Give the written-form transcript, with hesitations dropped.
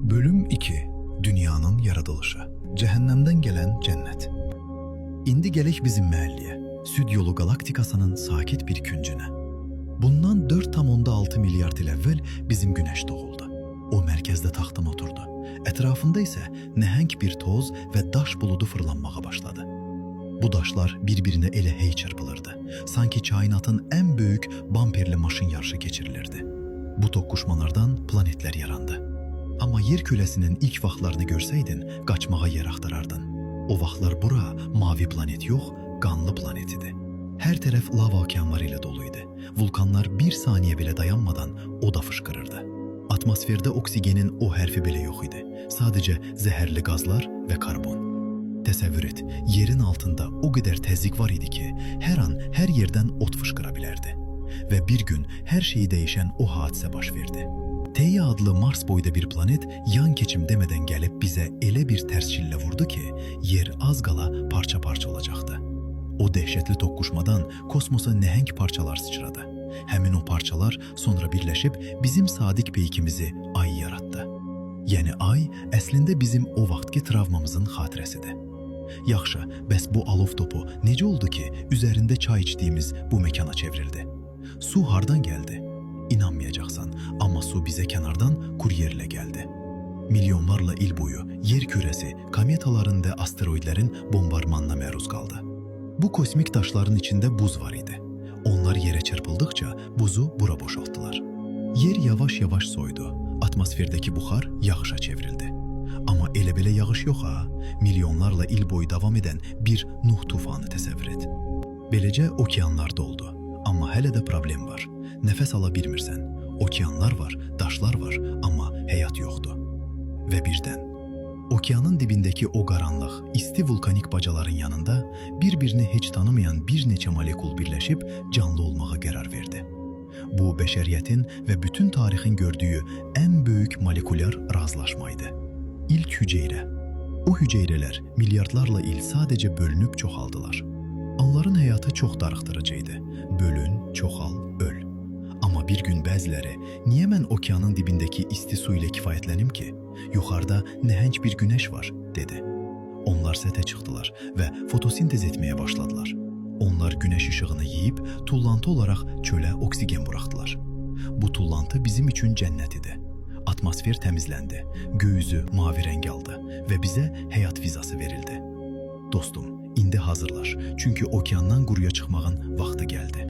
Bölüm 2. Dünyanın yaradılışı. Cəhənnəmdən gələn cənnət. İndi gələk bizim məhəlliyə, Süd yolu galaktikasının sakit bir küncünə. Bundan 4,6 milyard il əvvəl bizim günəş doğuldu. O mərkəzdə taxtım oturdu. Ətrafında isə nəhəng bir toz və daş buludu fırlanmağa başladı. Bu daşlar bir-birinə elə hey çırpılırdı. Sanki kainatın ən böyük bamperli maşın yarışı keçirilirdi. Bu toqquşmalardan planetlər yarandı. Amma yer kürəsinin ilk vaxtlarını görsəydin, qaçmağa yer axtarardın. O vaxtlar bura mavi planet yox, qanlı planet idi. Hər tərəf lava okeanları ilə dolu idi. Vulkanlar bir saniyə belə dayanmadan oda fışqırırdı. Atmosferdə oksigenin o hərfi belə yox idi. Sadəcə zəhərli qazlar və karbon. Təsəvvür et, yerin altında o qədər təzyiq var idi ki, hər an hər yerdən ot fışqıra bilərdi. Və bir gün hər şeyi dəyişən o hadisə baş verdi. Teia adlı Mars boyda bir planet yan keçim demədən gəlib bizə elə bir tərs çillə vurdu ki, yer az qala parça-parça olacaqdı. O dəhşətli toqquşmadan kosmosa nəhəng parçalar sıçradı. Həmin o parçalar sonra birləşib bizim sadiq peykimizi Ay yaratdı. Yəni Ay əslində bizim o vaxtki travmamızın xatirəsidir. Yaxşı, bəs bu alov topu necə oldu ki, üzərində çay içdiyimiz bu məkana çevrildi? Su hardan gəldi? İnanmayacaqsan, amma su bizə kənardan kuryerlə gəldi. Milyonlarla il boyu yer kürəsi kometaların və asteroidlərin bombarmanına məruz qaldı. Bu kosmik daşların içində buz var idi. Onlar yerə çırpıldıqca buzu bura boşaltdılar. Yer yavaş-yavaş soydu. Atmosferdəki buxar yağışa çevrildi. Amma elə-belə yağış yox ha, milyonlarla il boyu davam edən bir Nuh tufanı təsəvvür et. Beləcə okeanlar doldu. Amma hələ də problem var. Nəfəs ala bilmirsən. Okeanlar var, daşlar var, amma həyat yoxdur. Və birdən, okeanın dibindəki o qaranlıq, isti vulkanik bacaların yanında bir-birini heç tanımayan bir neçə molekul birləşib canlı olmağa qərar verdi. Bu, bəşəriyyətin və bütün tarixin gördüyü ən böyük molekulyar razılaşmaydı. İlk hüceyrə. O hüceyrələr milyardlarla il sadəcə bölünüb çoxaldılar. Onların həyatı çox darıxdırıcı idi. Bölün, çoxal, öl. Amma bir gün bəziləri, niyə mən okeanın dibindəki isti su ilə kifayətlənim ki? Yuxarıda nəhəng bir günəş var, dedi. Onlar səthə çıxdılar və fotosintez etməyə başladılar. Onlar günəş işığını yeyib, tullantı olaraq çölə oksigen buraxdılar. Bu tullantı bizim üçün cənnət idi. Atmosfer təmizləndi, göyüzü mavi rəng aldı və bizə həyat vizası verildi. Dostum, indi hazırlaş, çünki okeandan quruya çıxmağın vaxtı gəldi.